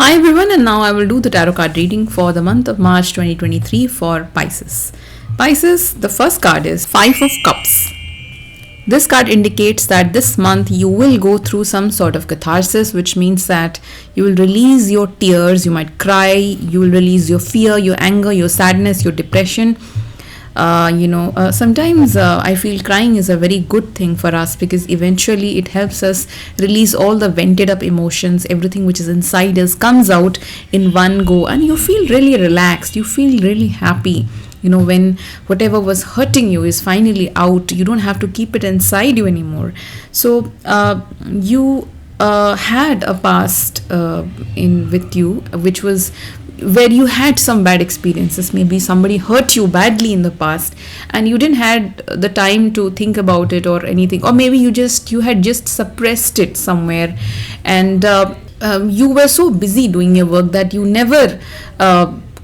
Hi everyone, and now I will do the tarot card reading for the month of March 2023 for Pisces. Pisces, the first card is Five of Cups. This card indicates that this month you will go through some sort of catharsis, which means that you will release your tears, you might cry, you will release your fear, your anger, your sadness, your depression. Sometimes I feel crying is a very good thing for us because eventually it helps us release all the vented up emotions. Everything which is inside us comes out in one go, and you feel really relaxed, you feel really happy. When whatever was hurting you is finally out, you don't have to keep it inside you anymore. So you had a past with you, which was where you had some bad experiences. Maybe somebody hurt you badly in the past and you didn't had the time to think about it or anything, or maybe you had just suppressed it somewhere, and you were so busy doing your work that you never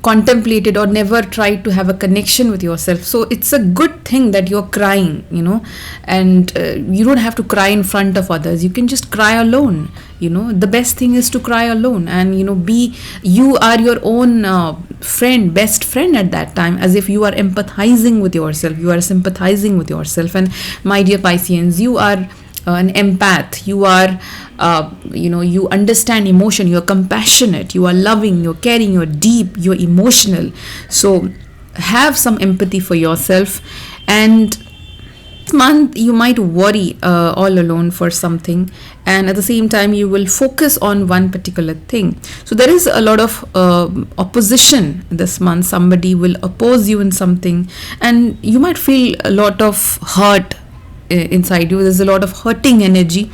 contemplated or never tried to have a connection with yourself. So it's a good thing that you're crying, and you don't have to cry in front of others. You can just cry alone. The best thing is to cry alone, and you are your own best friend at that time, as if you are empathizing with yourself, you are sympathizing with yourself. And my dear Pisceans, you are an empath. You are you understand emotion, you're compassionate, you are loving, you're caring, you're deep, you're emotional. So have some empathy for yourself. And this month you might worry all alone for something, and at the same time you will focus on one particular thing. So there is a lot of opposition this month. Somebody will oppose you in something, and you might feel a lot of hurt inside you. There's a lot of hurting energy,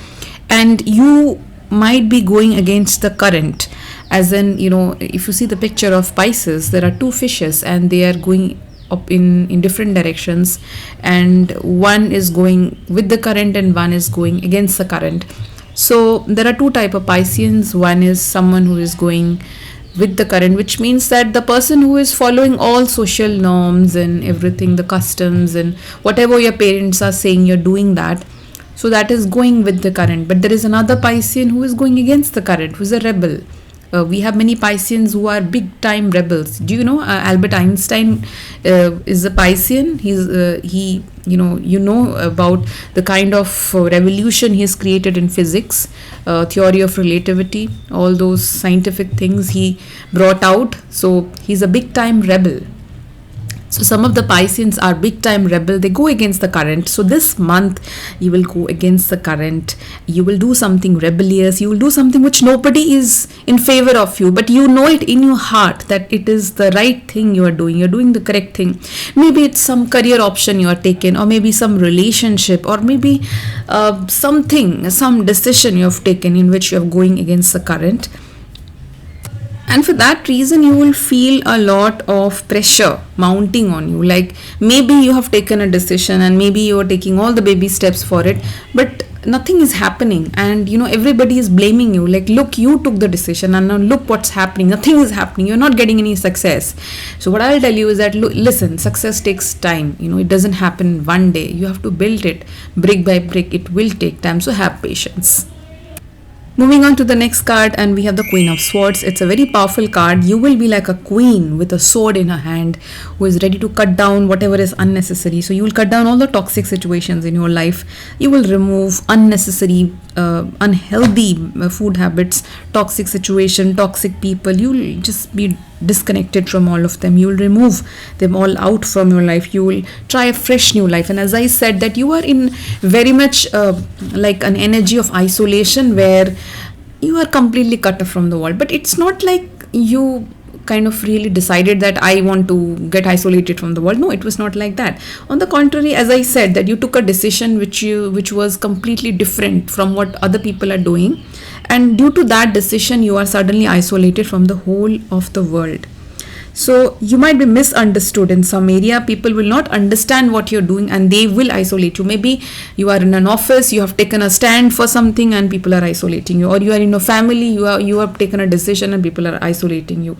and you might be going against the current. As in, if you see the picture of Pisces, there are two fishes and they are going up in different directions, and one is going with the current and one is going against the current. So there are two type of Pisceans. One is someone who is going with the current, which means that the person who is following all social norms and everything, the customs and whatever your parents are saying, you're doing that. So that is going with the current. But there is another Piscean who is going against the current, who is a rebel. We have many Pisceans who are big time rebels. Do you know Albert Einstein is a Piscean? He about the kind of revolution he has created in physics, theory of relativity, all those scientific things he brought out. So he's a big time rebel. So some of the Pisceans are big time rebel. They go against the current. So this month you will go against the current. You will do something rebellious. You will do something which nobody is in favor of you, but you know it in your heart that it is the right thing you are doing. You're doing the correct thing. Maybe it's some career option you are taking, or maybe some relationship, or maybe some decision you have taken in which you are going against the current. And for that reason, you will feel a lot of pressure mounting on you. Like maybe you have taken a decision and maybe you are taking all the baby steps for it, but nothing is happening. And everybody is blaming you. Like, look, you took the decision and now look what's happening. Nothing is happening. You're not getting any success. So what I'll tell you is that, listen, success takes time. It doesn't happen one day. You have to build it brick by brick. It will take time. So have patience. Moving on to the next card, and we have the Queen of Swords. It's a very powerful card. You will be like a queen with a sword in her hand who is ready to cut down whatever is unnecessary. So you will cut down all the toxic situations in your life. You will remove unnecessary, unhealthy food habits, toxic situation, toxic people. You will just be disconnected from all of them. You will remove them all out from your life. You will try a fresh new life. And as I said, that you are in very much like an energy of isolation where you are completely cut off from the world. But it's not like you kind of really decided that I want to get isolated from the world. No, it was not like that. On the contrary, as I said, that you took a decision which was completely different from what other people are doing, and due to that decision you are suddenly isolated from the whole of the world. So you might be misunderstood in some area. People will not understand what you're doing and they will isolate you. Maybe you are in an office, you have taken a stand for something and people are isolating you, or you are in a family, you have taken a decision and people are isolating you,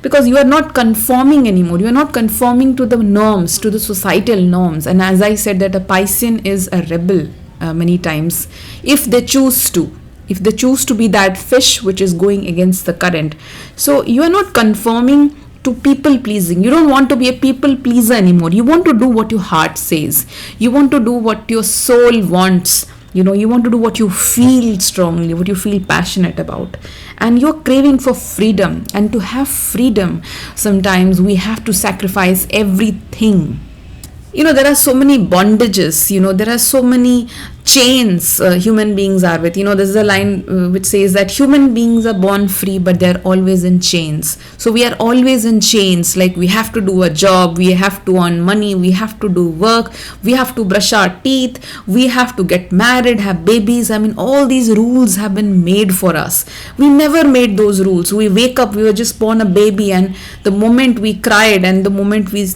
because you are not conforming anymore. You are not conforming to the norms, to the societal norms. And as I said, that a Piscean is a rebel many times if they choose to. if they choose to be that fish which is going against the current. So you are not conforming to people pleasing. You don't want to be a people pleaser anymore. You want to do what your heart says. You want to do what your soul wants. You want to do what you feel strongly, what you feel passionate about. And you're craving for freedom. And to have freedom, sometimes we have to sacrifice everything. There are so many bondages, there are so many chains human beings are with. There's a line which says that human beings are born free, but they're always in chains. So we are always in chains, like we have to do a job, we have to earn money, we have to do work, we have to brush our teeth, we have to get married, have babies. All these rules have been made for us. We never made those rules. We wake up, we were just born a baby, and the moment we cried and the moment we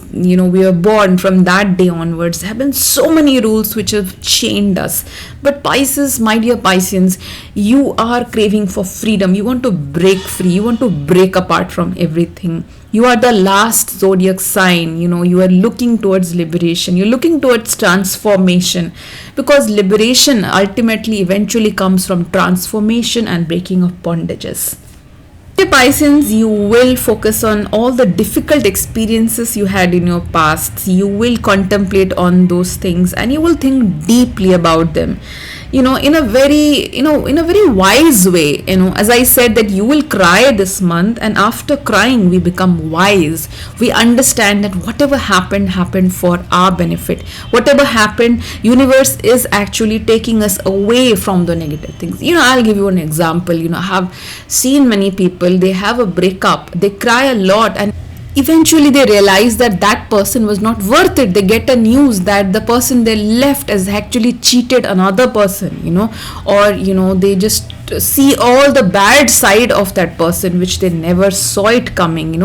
were born, from that day onwards, there have been so many rules which have chained us. But Pisces, my dear Pisceans, you are craving for freedom. You want to break free. You want to break apart from everything. You are the last zodiac sign. You are looking towards liberation. You're looking towards transformation, because liberation ultimately eventually comes from transformation and breaking of bondages. Pisceans, you will focus on all the difficult experiences you had in your past. You will contemplate on those things and you will think deeply about them, in a very wise way. As I said, that you will cry this month, and after crying we become wise. We understand that whatever happened for our benefit. Whatever happened, universe is actually taking us away from the negative things. I'll give you an example. I have seen many people, they have a breakup, they cry a lot, and eventually they realize that that person was not worth it. They get a news that the person they left has actually cheated another person, or they just see all the bad side of that person which they never saw it coming.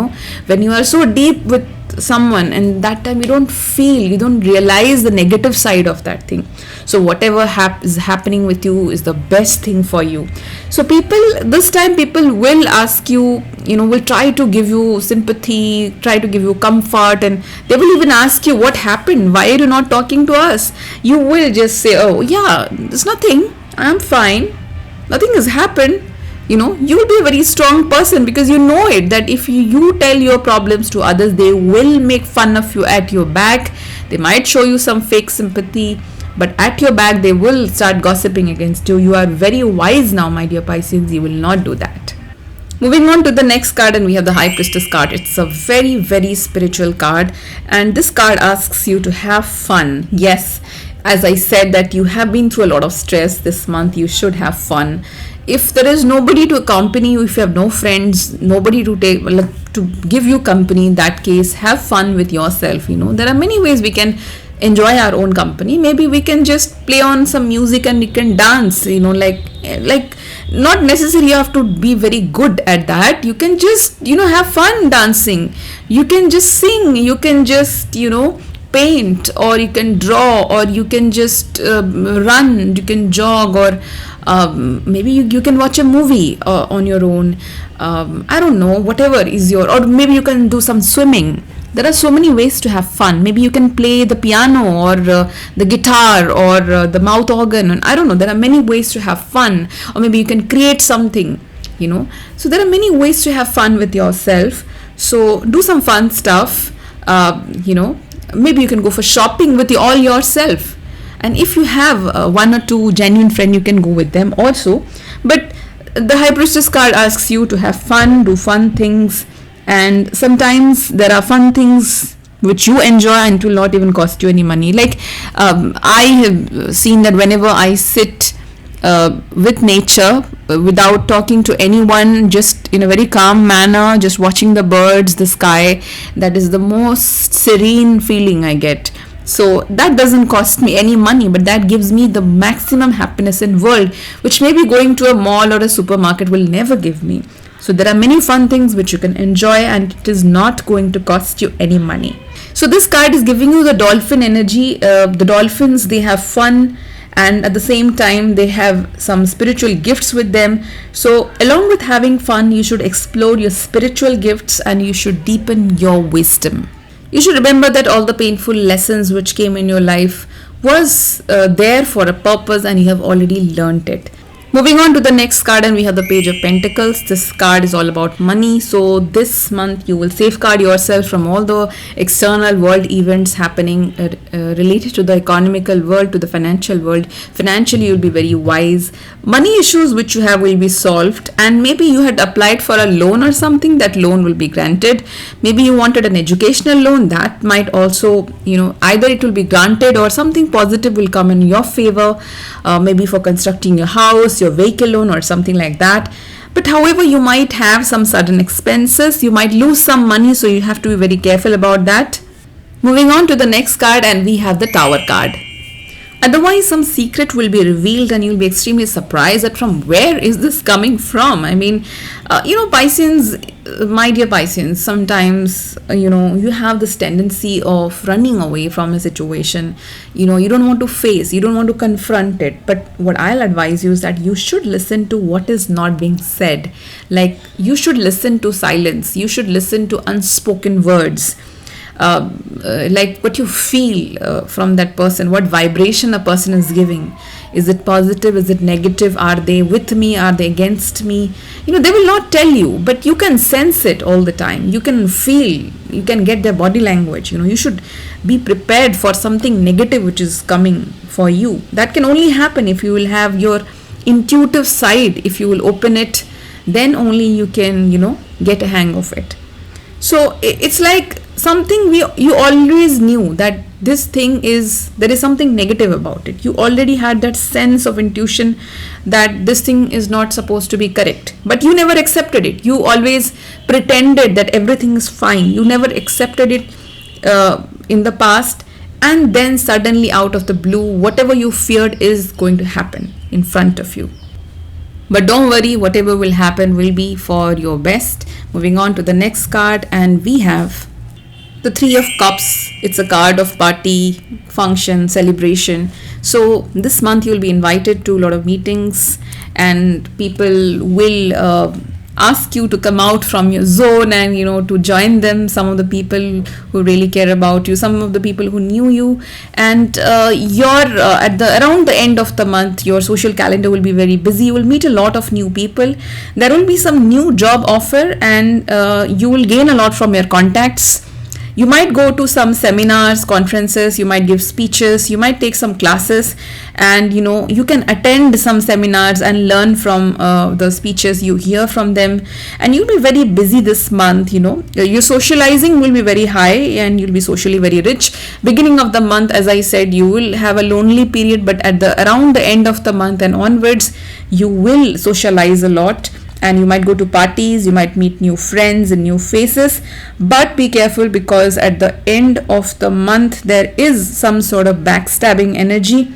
When you are so deep with someone, and that time you don't realize the negative side of that thing. So whatever is happening with you is the best thing for you. So this time people will ask you, will try to give you sympathy, try to give you comfort, and they will even ask you, what happened? Why are you not talking to us? You will just say, oh yeah, there's nothing, I'm fine, nothing has happened. You'll be a very strong person, because you know it, that if you tell your problems to others, they will make fun of you at your back. They might show you some fake sympathy, but at your back they will start gossiping against you. You are very wise now, my dear Pisces. You will not do that. Moving on to the next card, and we have the High Priestess card. It's a very, very spiritual card, and this card asks you to have fun. Yes, as I said, that you have been through a lot of stress this month. You should have fun. If there is nobody to accompany you, if you have no friends, nobody to give you company, in that case, have fun with yourself. There are many ways we can enjoy our own company. Maybe we can just play on some music and we can dance, like not necessarily you have to be very good at that. You can just, have fun dancing. You can just sing. You can just, paint, or you can draw, or you can just run, you can jog, or maybe you can watch a movie on your own. I don't know, whatever is or maybe you can do some swimming. There are so many ways to have fun. Maybe you can play the piano, or the guitar, or the mouth organ. I don't know. There are many ways to have fun. Or maybe you can create something, So there are many ways to have fun with yourself. So do some fun stuff, Maybe you can go for shopping with all yourself. And if you have one or two genuine friends, you can go with them also. But the High Priestess card asks you to have fun, do fun things. And sometimes there are fun things which you enjoy and it will not even cost you any money. Like I have seen that whenever I sit with nature without talking to anyone, just in a very calm manner, just watching the birds, the sky, that is the most serene feeling I get. So that doesn't cost me any money, but that gives me the maximum happiness in world, which maybe going to a mall or a supermarket will never give me. So there are many fun things which you can enjoy, and it is not going to cost you any money. So this card is giving you the dolphin energy. The dolphins, they have fun, and at the same time they have some spiritual gifts with them. So along with having fun, you should explore your spiritual gifts and you should deepen your wisdom. You should remember that all the painful lessons which came in your life was there for a purpose, and you have already learnt it. Moving on to the next card, and we have the Page of Pentacles. This card is all about money. So this month you will safeguard yourself from all the external world events happening related to the economical world, to the financial world. Financially, you'll be very wise. Money issues which you have will be solved, and maybe you had applied for a loan or something. That loan will be granted. Maybe you wanted an educational loan. That might also, either it will be granted or something positive will come in your favor. Maybe for constructing your house, your vehicle loan or something like that. But however, you might have some sudden expenses, you might lose some money, so you have to be very careful about that. Moving on to the next card, and we have the Tower card. Otherwise, some secret will be revealed and you'll be extremely surprised at from where is this coming from. I mean, Pisces, my dear Pisces, sometimes, you have this tendency of running away from a situation. You don't want to face, you don't want to confront it. But what I'll advise you is that you should listen to what is not being said. Like, you should listen to silence. You should listen to unspoken words. Like what you feel from that person, what vibration a person is giving. Is it positive? Is it negative? Are they with me? Are they against me? They will not tell you, but you can sense it all the time. You can feel, you can get their body language. You should be prepared for something negative which is coming for you. That can only happen if you will have your intuitive side. If you will open it, then only you can, get a hang of it. So it's like something you always knew that this thing there is something negative about it. You already had that sense of intuition that this thing is not supposed to be correct, but you never accepted it. You always pretended that everything is fine. You never accepted it in the past, and then suddenly out of the blue, whatever you feared is going to happen in front of you. But don't worry, whatever will happen will be for your best. Moving on to the next card, and we have the Three of Cups. It's a card of party, function, celebration. So this month you'll be invited to a lot of meetings, and people will ask you to come out from your zone and to join them. Some of the people who really care about you, some of the people who knew you, and around the end of the month your social calendar will be very busy. You will meet a lot of new people. There will be some new job offer, and you will gain a lot from your contacts. You might go to some seminars, conferences, you might give speeches, you might take some classes, and you can attend some seminars and learn from the speeches you hear from them, and you'll be very busy this month. Your socializing will be very high and you'll be socially very rich. Beginning of the month, as I said, you will have a lonely period, but around the end of the month and onwards, you will socialize a lot. And you might go to parties, you might meet new friends and new faces, but be careful, because at the end of the month there is some sort of backstabbing energy,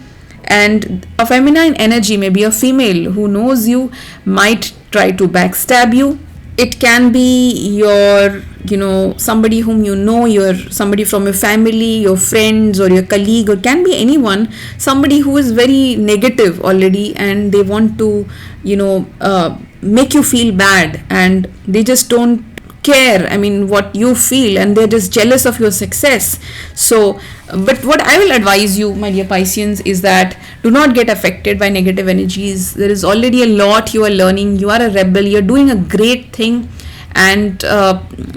and a feminine energy, maybe a female who knows you, might try to backstab you. It can be your somebody whom somebody from your family, your friends, or your colleague, or can be anyone, somebody who is very negative already, and they want to make you feel bad, and they just don't care, what you feel, and they're just jealous of your success. So, but what I will advise you, my dear Pisceans, is that do not get affected by negative energies. There is already a lot you are learning. You are a rebel, you're doing a great thing, and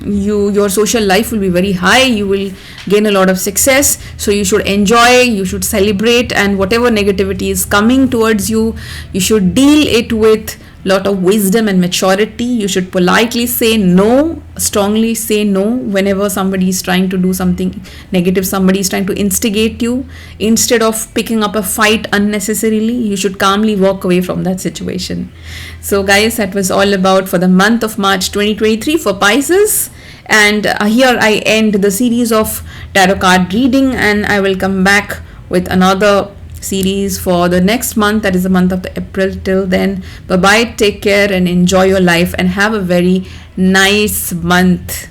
your social life will be very high. You will gain a lot of success, so you should enjoy, you should celebrate, and whatever negativity is coming towards you, you should deal it with lot of wisdom and maturity. You should politely say no, strongly say no whenever somebody is trying to do something negative, somebody is trying to instigate you. Instead of picking up a fight unnecessarily, you should calmly walk away from that situation. So guys, that was all about for the month of March 2023 for Pisces. And here I end the series of tarot card reading, and I will come back with another series for the next month, that is the month of the April. Till then, bye bye, take care and enjoy your life, and have a very nice month.